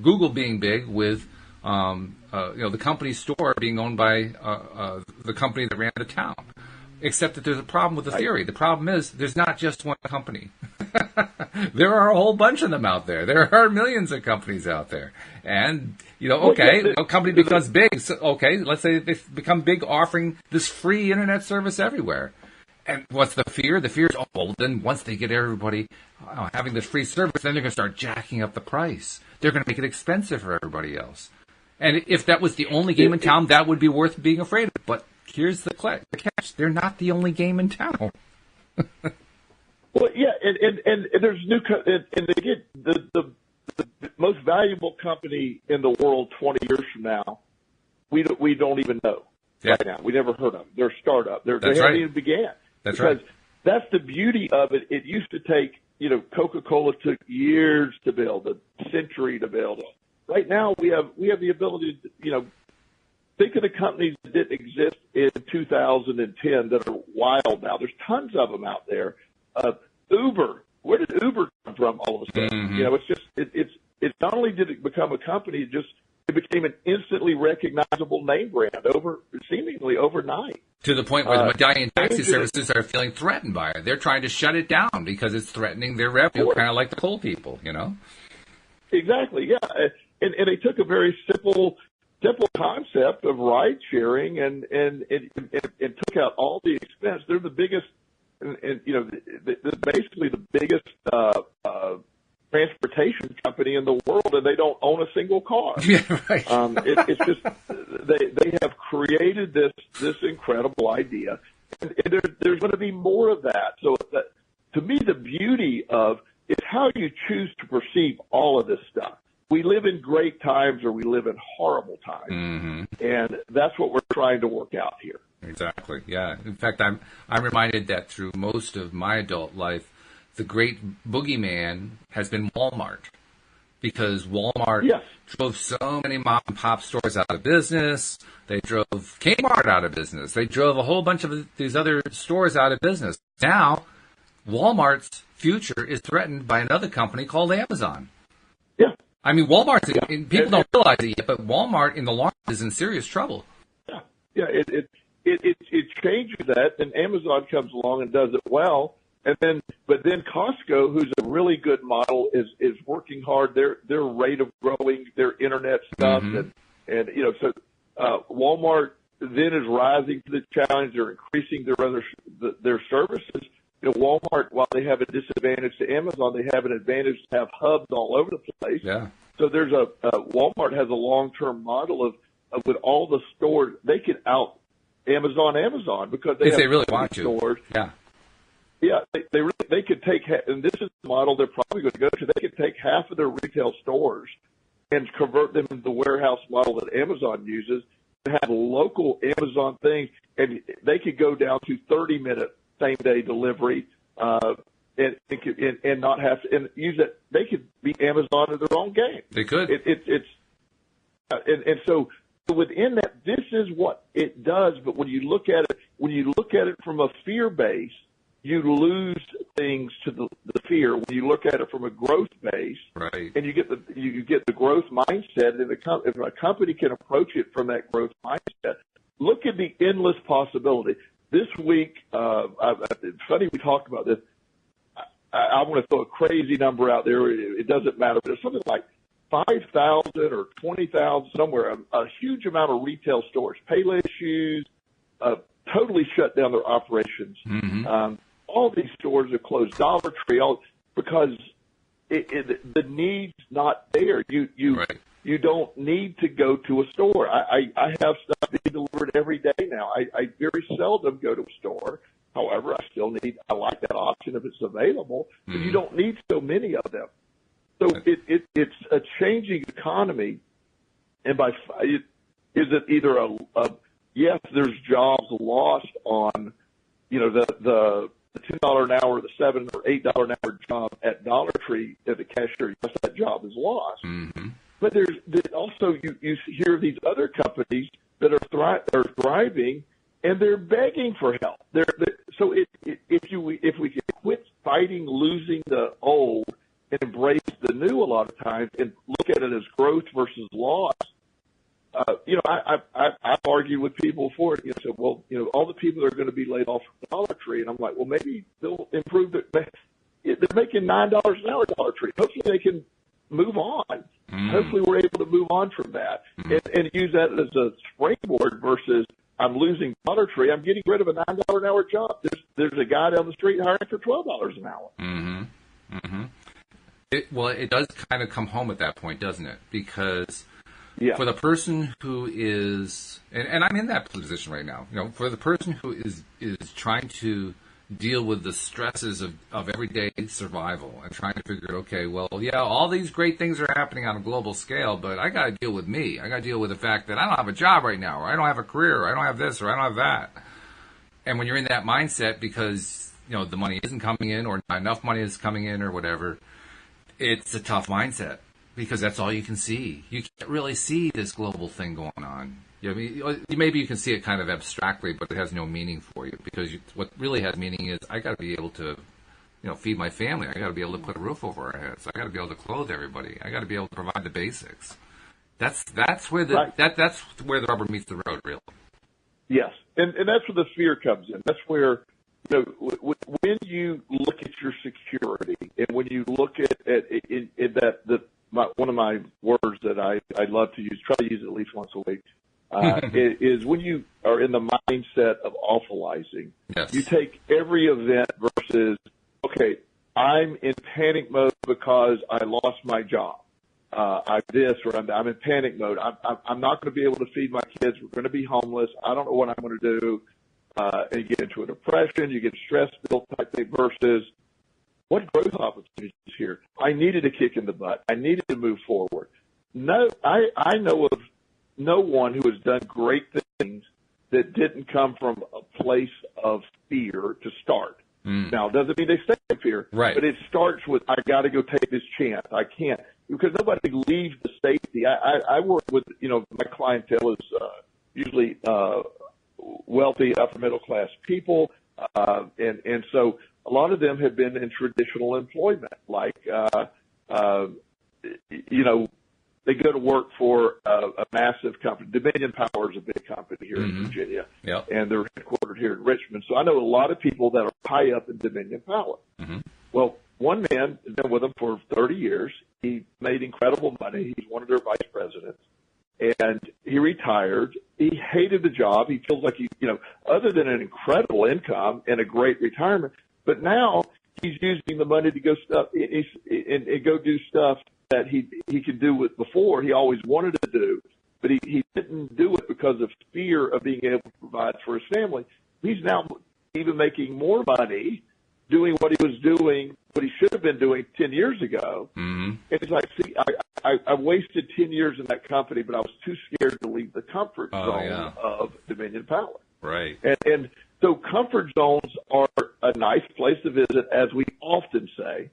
Google being big with the company store being owned by the company that ran the town. Except that there's a problem with the theory. The problem is there's not just one company. There are a whole bunch of them out there. There are millions of companies out there. And, a company becomes big. So, let's say they become big offering this free internet service everywhere. And what's the fear? The fear is, then once they get everybody having this free service, then they're going to start jacking up the price. They're going to make it expensive for everybody else. And if that was the only game in town, that would be worth being afraid of. But here's the catch. They're not the only game in town. Well, yeah, and there's and again, the most valuable company in the world 20 years from now, we don't even know right now. We never heard of them. They're a startup. They haven't even began. That's because that's the beauty of it. It used to take, Coca-Cola took years to build, a century to build. Right now, we have the ability to, think of the companies that didn't exist in 2010 that are wild now. There's tons of them out there. Uber, where did Uber come from all of a sudden? Mm-hmm. It's not only did it become a company, it became an instantly recognizable name brand seemingly overnight. To the point where the medallion taxi services are feeling threatened by it. They're trying to shut it down because it's threatening their revenue, kind of like the coal people, Exactly, yeah. And they took a very simple concept of ride sharing and took out all the expense. They're the biggest, basically the biggest transportation company in the world, and they don't own a single car. Yeah, right. It's just they have created this incredible idea, and there's going to be more of that. So to me, the beauty of is how you choose to perceive all of this stuff. We live in great times or we live in horrible times. Mm-hmm. And that's what we're trying to work out here. Exactly. Yeah. In fact, I'm reminded that through most of my adult life, the great boogeyman has been Walmart, because Walmart drove so many mom and pop stores out of business. They drove Kmart out of business. They drove a whole bunch of these other stores out of business. Now, Walmart's future is threatened by another company called Amazon. Yeah. I mean, Walmart's, people don't realize it yet, but Walmart in the long run is in serious trouble. Yeah, it changes that, and Amazon comes along and does it well, but then Costco, who's a really good model, is working hard. Their rate of growing their internet stuff, mm-hmm. And, so Walmart then is rising to the challenge. They're increasing their services. Walmart, while they have a disadvantage to Amazon, they have an advantage to have hubs all over the place. Yeah. So there's Walmart has a long-term model of with all the stores, they can out Amazon because they if have they really want to. Stores. Yeah. Yeah, they could take, and this is the model they're probably going to go to. They could take half of their retail stores and convert them into the warehouse model that Amazon uses to have local Amazon things, and they could go down to 30-minute same-day delivery, and not have to and use it. They could be Amazon in their own game. They could. So within that, this is what it does. But when you look at it from a fear base, you lose things to the fear. When you look at it from a growth base, right, and you get the growth mindset, and if a company can approach it from that growth mindset, look at the endless possibility. This week, it's funny we talked about this. I want to throw a crazy number out there. It doesn't matter, but it's something like 5,000 or 20,000 somewhere. A huge amount of retail stores, Payless Shoes, totally shut down their operations. Mm-hmm. All these stores are closed. Dollar Tree, because the need's not there. You don't need to go to a store. I have stuff being delivered every day now. I very seldom go to a store. However, I like that option if it's available. But you don't need so many of them. So it's a changing economy, and is it either yes, there's jobs lost on, the $10 an hour, the $7 or $8 an hour job at Dollar Tree as a cashier. Yes, that job is lost. Mm-hmm. But there's also you hear these other companies that are thriving, and they're begging for help. So if we can quit fighting losing the old and embrace the new a lot of times and look at it as growth versus loss. I've argued with people for it. So, all the people are going to be laid off from Dollar Tree, and I'm like, well, maybe they'll improve it. They're making $9 an hour at Dollar Tree. Hopefully they can move on. Hopefully we're able to move on from that and use that as a springboard versus I'm losing Dollar Tree. I'm getting rid of a $9 an hour job. There's a guy down the street hiring for $12 an hour. Mm-hmm. Mm-hmm. It does kind of come home at that point, doesn't it? Because for the person who is, and I'm in that position right now, for the person who is trying to deal with the stresses of everyday survival and trying to figure out, okay, well, yeah, all these great things are happening on a global scale, but I got to deal with me. I got to deal with the fact that I don't have a job right now, or I don't have a career, or I don't have this, or I don't have that. And when you're in that mindset because, the money isn't coming in or not enough money is coming in or whatever, it's a tough mindset because that's all you can see. You can't really see this global thing going on. Maybe you can see it kind of abstractly, but it has no meaning for you because what really has meaning is I got to be able to, feed my family. I got to be able to put a roof over our heads. I got to be able to clothe everybody. I got to be able to provide the basics. That's where that's where the rubber meets the road, really. Yes, and that's where the fear comes in. That's where when you look at your security and when you look at one of my words that I love to use, try to use it at least once a week. Is when you are in the mindset of awfulizing. Yes. You take every event versus, okay, I'm in panic mode because I lost my job. I'm in panic mode. I'm not going to be able to feed my kids. We're going to be homeless. I don't know what I'm going to do. And you get into a depression. You get stress-filled type thing versus what growth opportunities here? I needed a kick in the butt. I needed to move forward. No, I know of no one who has done great things that didn't come from a place of fear to start. Now, it doesn't mean they stay in fear, right? But it starts with, I got to go take this chance. I can't, because nobody leaves the safety. I work with, my clientele is usually wealthy, upper middle class people, and so a lot of them have been in traditional employment, like they go to work for a massive company. Dominion Power is a big company here in Virginia, and they're headquartered here in Richmond. So I know a lot of people that are high up in Dominion Power. Well, one man has been with them for 30 years. He made incredible money. He's one of their vice presidents. and he retired. He hated the job. He feels like other than an incredible income and a great retirement, but now he's using the money to go go do stuff that he could do with before. He always wanted to do, but he didn't do it because of fear of being able to provide for his family. He's now even making more money doing what he was doing, what he should have been doing 10 years ago. Mm-hmm. And it's like, see, I wasted 10 years in that company, but I was too scared to leave the comfort zone of Dominion Power. Right. And so comfort zones are a nice place to visit, as we often say,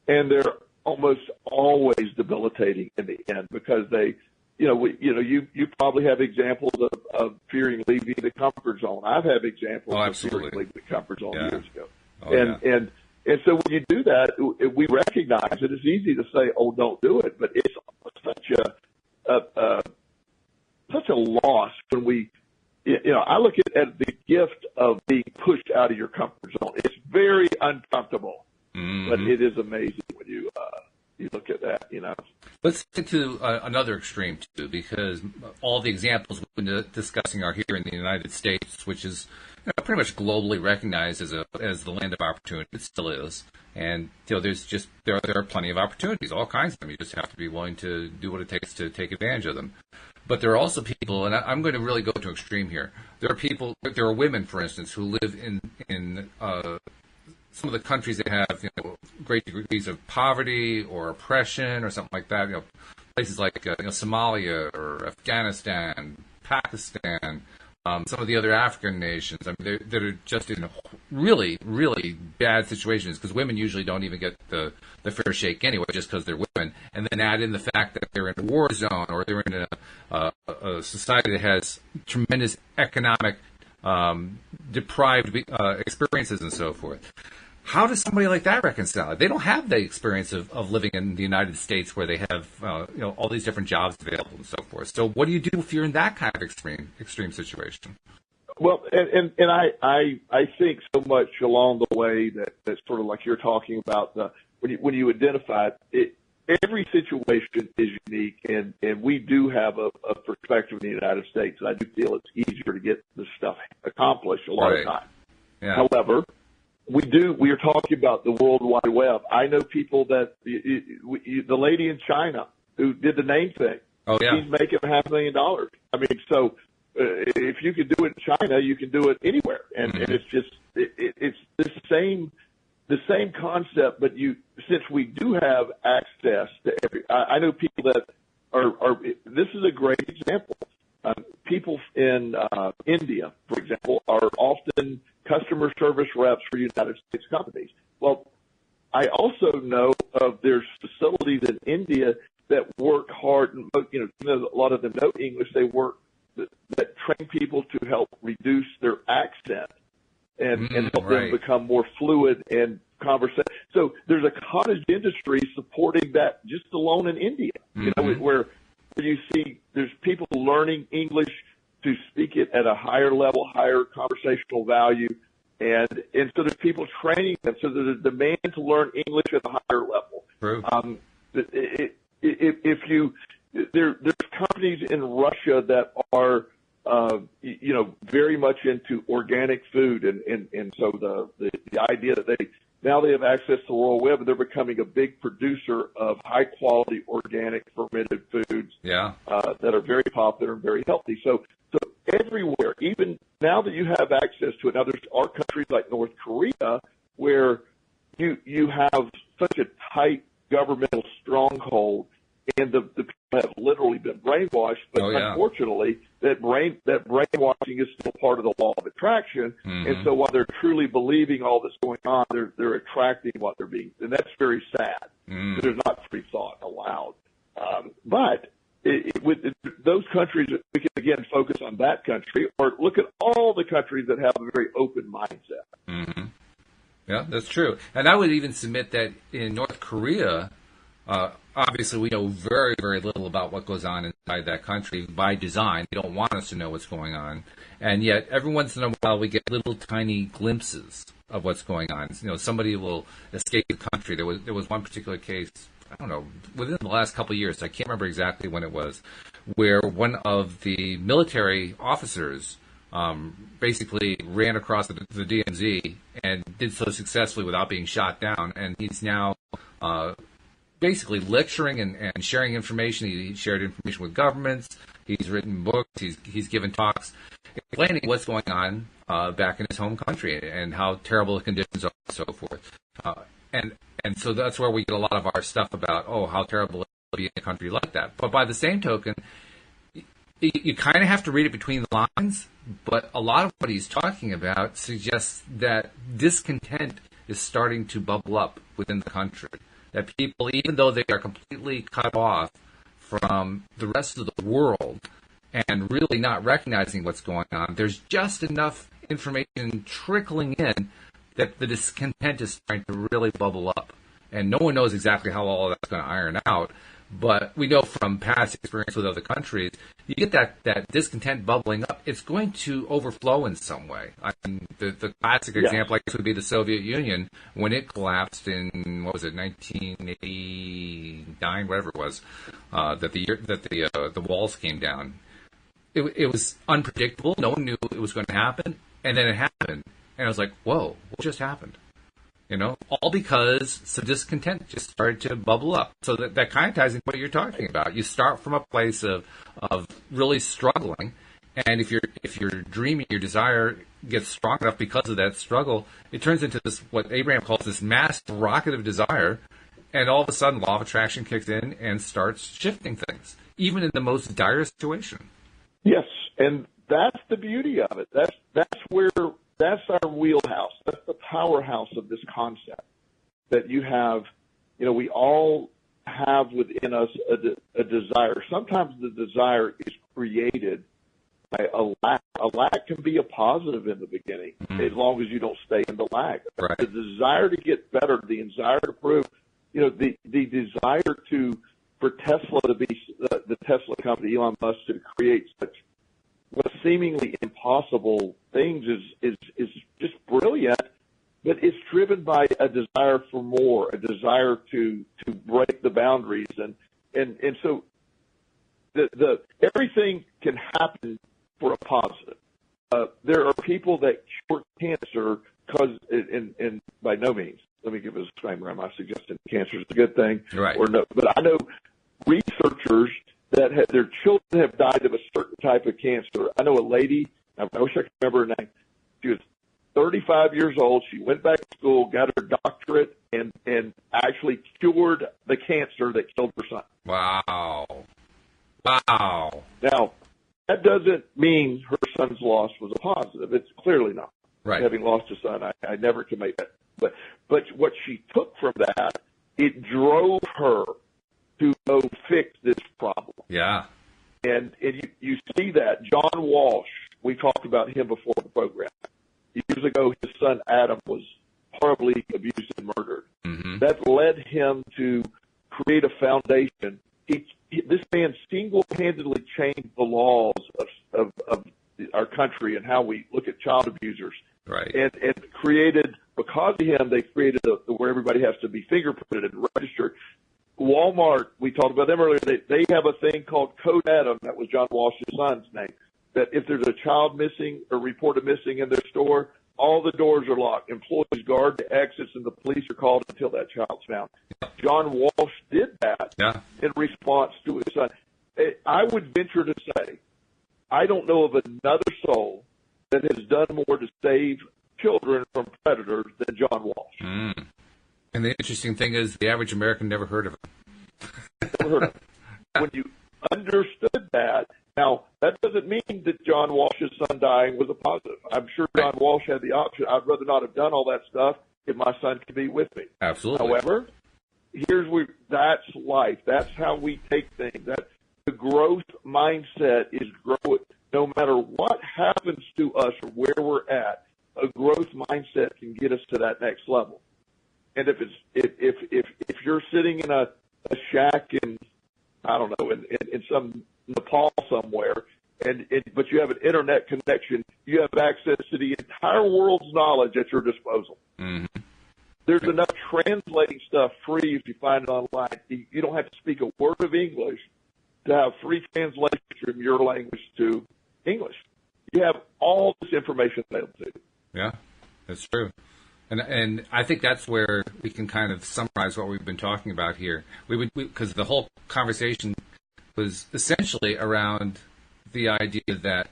and they're almost always debilitating in the end because they, you probably have examples of fearing leaving the comfort zone. I've had examples of fearing leaving the comfort zone years ago. And so when you do that, we recognize it. It's easy to say, "Oh, don't do it," but it's such a loss when we. I look at the gift of being pushed out of your comfort zone. It's very uncomfortable, but it is amazing when you look at that. Let's get to another extreme too, because all the examples we've been discussing are here in the United States, which is pretty much globally recognized as the land of opportunity. It still is, and there are plenty of opportunities, all kinds of them. You just have to be willing to do what it takes to take advantage of them. But there are also people, and I'm going to really go to extreme here. There are women, for instance, who live in some of the countries that have great degrees of poverty or oppression or something like that. Places like Somalia or Afghanistan, Pakistan, some of the other African nations. I mean, that are just in really, really bad situations because women usually don't even get the fair shake anyway, just because they're women. And then add in the fact that they're in a war zone or they're in a society that has tremendous economic deprived experiences and so forth. How does somebody like that reconcile it? They don't have the experience of living in the United States where they have all these different jobs available and so forth. So what do you do if you're in that kind of extreme situation? Well, and I think so much along the way that's sort of like you're talking about when you identify it, every situation is unique, and we do have a perspective in the United States, and I do feel it's easier to get this stuff accomplished a lot of times. Yeah. However, we are talking about the World Wide Web. I know people that the lady in China who did the name thing. Oh, yeah. She's making $500,000. I mean, so if you can do it in China, you can do it anywhere. And it's just it's the same concept. But since we do have access to I know people that are. This is a great example. People in India, for example, are often customer service reps for United States companies. Well, I also know of there's facilities in India that work hard, and a lot of them know English. They work that train people to help reduce their accent and help them become more fluid and conversation. So there's a cottage industry supporting that just alone in India. Where you see there's people learning English to speak it at a higher level, higher conversational value, and so there's people training them. So there's a demand to learn English at a higher level. True. There's companies in Russia that are very much into organic food, and so the idea that they have access to the World Web, and they're becoming a big producer of high quality organic fermented foods that are very popular and very healthy. So everywhere, even now that you have access to it, now there are countries like North Korea where you have such a tight governmental stronghold, and the people have literally been brainwashed. But unfortunately, that brainwashing is still part of the law of attraction. And so while they're truly believing all that's going on, they're attracting what they're being, and that's very sad. There's not free thought allowed. But with those countries, we can again focus on that country, or look at all the countries that have a very open mindset. Yeah, that's true. And I would even submit that in North Korea, obviously we know very, very little about what goes on inside that country by design. They don't want us to know what's going on. And yet every once in a while we get little tiny glimpses of what's going on. Somebody will escape the country. There was one particular case, I don't know, within the last couple of years, I can't remember exactly when it was, where one of the military officers basically ran across the DMZ and did so successfully without being shot down, and he's now basically lecturing and sharing information. He shared information with governments. He's written books. He's given talks explaining what's going on back in his home country and how terrible the conditions are and so forth. And so that's where we get a lot of our stuff about, how terrible it is to be in a country like that. But by the same token, you kind of have to read it between the lines, but a lot of what he's talking about suggests that discontent is starting to bubble up within the country. That people, even though they are completely cut off from the rest of the world and really not recognizing what's going on, there's just enough information trickling in that the discontent is starting to really bubble up. And no one knows exactly how all of that's going to iron out, but we know from past experience with other countries, you get that discontent bubbling up, it's going to overflow in some way. I mean, the classic example, I guess, would be the Soviet Union when it collapsed in, 1989, whatever it was, that the walls came down. It was unpredictable. No one knew it was going to happen, and then it happened, and I was like, "Whoa, what just happened?" All because some discontent just started to bubble up. So that kind of ties into what you're talking about. You start from a place of really struggling, and if your dream, your desire gets strong enough because of that struggle, it turns into this, what Abraham calls this mass rocket of desire, and all of a sudden law of attraction kicks in and starts shifting things, even in the most dire situation. Yes, and that's the beauty of it. That's our wheelhouse. That's the powerhouse of this concept that you have. We all have within us a desire. Sometimes the desire is created by a lack. A lack can be a positive in the beginning, as long as you don't stay in the lack. Right. The desire to get better, the desire to prove, the desire for Tesla to be the Tesla company, Elon Musk, to create such what seemingly impossible things is just brilliant, but it's driven by a desire for more, a desire to break the boundaries, and so the everything can happen for a positive. There are people that cure cancer because, and by no means, let me give a disclaimer. I'm not suggesting cancer is a good thing, right? Or no, but I know researchers that their children have died of a certain type of cancer. I know a lady, I wish I could remember her name. She was 35 years old. She went back to school, got her doctorate, and actually cured the cancer that killed her son. Wow. Now, that doesn't mean her son's loss was a positive. It's clearly not. Right. Having lost a son, I never can make that. But what she took from that, it drove her to go fix this problem. Yeah. And you see that. John Walsh, we talked about him before the program. Years ago, his son Adam was horribly abused and murdered. Mm-hmm. That led him to create a foundation. This man single-handedly changed the laws of our country and how we look at child abusers. Right. And created, because of him, they created where everybody has to be fingerprinted and registered. Walmart, we talked about them earlier, they have a thing called Code Adam, that was John Walsh's son's name, that if there's a child missing or reported missing in their store, all the doors are locked. Employees guard the exits, and the police are called until that child's found. John Walsh did that in response to his son. I would venture to say, I don't know of another soul that has done more to save children from predators than John Walsh. Mm. And the interesting thing is, the average American never heard of him. Never heard of him. When you understood that, now, that doesn't mean that John Walsh's son dying was a positive. I'm sure John Walsh had the option. I'd rather not have done all that stuff if my son could be with me. Absolutely. However, that's life. That's how we take things. That the growth mindset is growth. No matter what happens to us or where we're at, a growth mindset can get us to that next level. And if you're sitting in a shack in, I don't know, in some Nepal somewhere, but you have an internet connection, you have access to the entire world's knowledge at your disposal. Mm-hmm. There's enough translating stuff free if you find it online. You don't have to speak a word of English to have free translation from your language to English. You have all this information available to you. Yeah, that's true. And I think that's where we can kind of summarize what we've been talking about here. Because the whole conversation was essentially around the idea that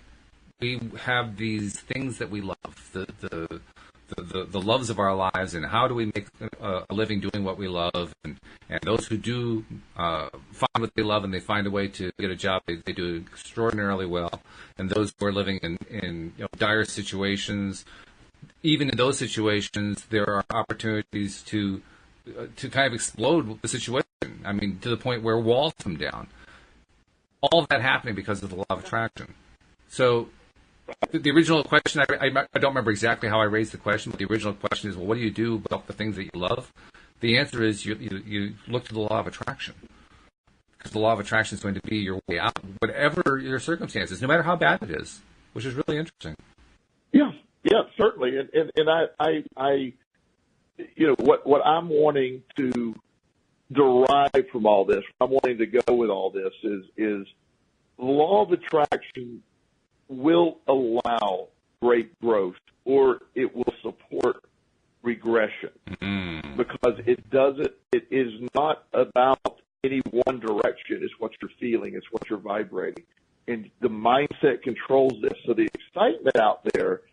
we have these things that we love, the loves of our lives, and how do we make a living doing what we love, and those who do find what they love and they find a way to get a job, they do extraordinarily well, and those who are living in dire situations, even in those situations, there are opportunities to kind of explode the situation. I mean, to the point where walls come down. All of that happening because of the law of attraction. So the original question, I don't remember exactly how I raised the question, but the original question is, well, what do you do about the things that you love? The answer is you look to the law of attraction. Because the law of attraction is going to be your way out, whatever your circumstances, no matter how bad it is, which is really interesting. Yeah, certainly. And I what I'm wanting to derive from all this, I'm wanting to go with all this is the law of attraction will allow great growth, or it will support regression, because it is not about any one direction. It's what you're feeling. It's what you're vibrating. And the mindset controls this. So the excitement out there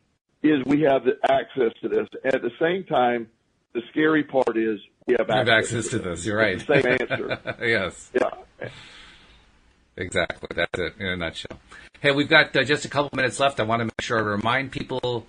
is we have the access to this. At the same time, the scary part is we have access to this. You're right. It's the same answer. Yes. Yeah. Exactly. That's it in a nutshell. Hey, we've got just a couple minutes left. I want to make sure I remind people,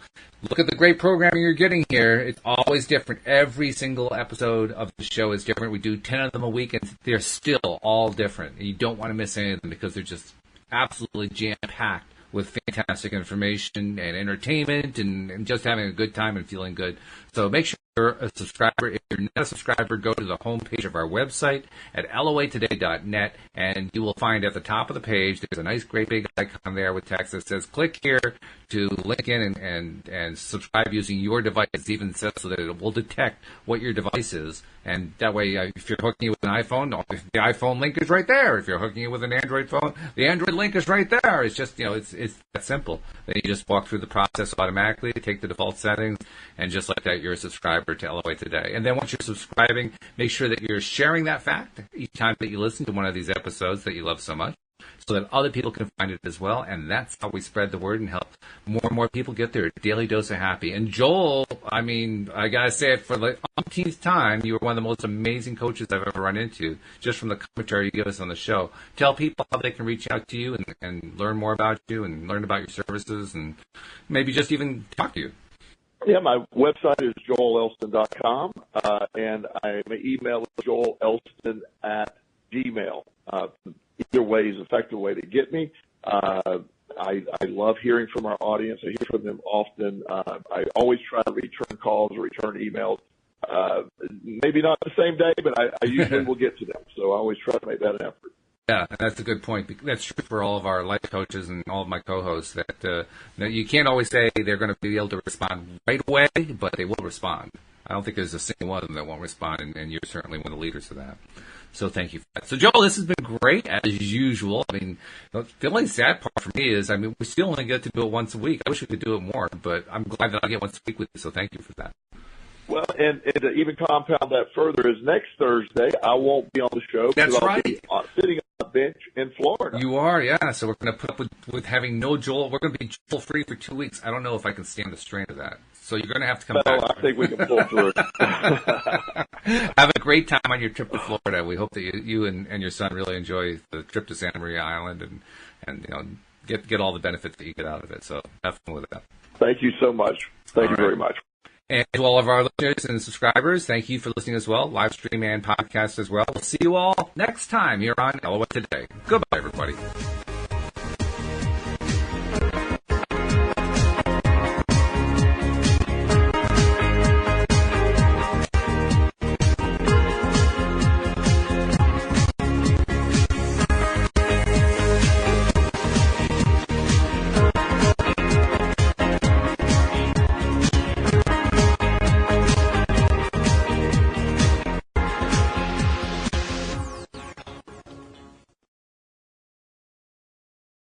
look at the great programming you're getting here. It's always different. Every single episode of the show is different. We do 10 of them a week, and they're still all different. And you don't want to miss any of them because they're just absolutely jam-packed with fantastic information and entertainment and just having a good time and feeling good. So make sure you're a subscriber. If you're not a subscriber, go to the homepage of our website at loatoday.net, and you will find at the top of the page, there's a nice, great big icon there with text that says, click here to link in and subscribe using your device. It even says so that it will detect what your device is. And that way, if you're hooking it with an iPhone, the iPhone link is right there. If you're hooking it with an Android phone, the Android link is right there. It's just, it's that simple. Then you just walk through the process automatically, take the default settings, and just like that, you're a subscriber to LOA Today. And then once you're subscribing, make sure that you're sharing that fact each time that you listen to one of these episodes that you love so much, so that other people can find it as well. And that's how we spread the word and help more and more people get their daily dose of happy. And Joel, I mean, I got to say it for the umpteenth time, you were one of the most amazing coaches I've ever run into, just from the commentary you give us on the show. Tell people how they can reach out to you and learn more about you and learn about your services and maybe just even talk to you. Yeah, my website is joelelston.com, and my email is joelelston@gmail. Either way is an effective way to get me. I love hearing from our audience. I hear from them often. I always try to return calls or return emails. Maybe not the same day, but I usually will get to them. So I always try to make that an effort. Yeah, that's a good point. That's true for all of our life coaches and all of my co-hosts, that you can't always say they're going to be able to respond right away, but they will respond. I don't think there's a single one of them that won't respond, and you're certainly one of the leaders of that. So thank you for that. So, Joel, this has been great, as usual. I mean, the only sad part for me is, we still only get to do it once a week. I wish we could do it more, but I'm glad that I get once a week with you, so thank you for that. Well, and to even compound that further is next Thursday, I won't be on the show. That's I'll right. Be sitting on a bench in Florida. You are, yeah. So we're going to put up with having no Joel. We're going to be Joel-free for 2 weeks. I don't know if I can stand the strain of that. So you're going to have to come back. I think we can pull through. Have a great time on your trip to Florida. We hope that you and your son really enjoy the trip to Santa Maria Island and get all the benefits that you get out of it. So have fun with that. Thank you so much. Thank you very much. And to all of our listeners and subscribers, thank you for listening as well, live stream and podcast as well. We'll see you all next time here on LOA Today. Goodbye, everybody.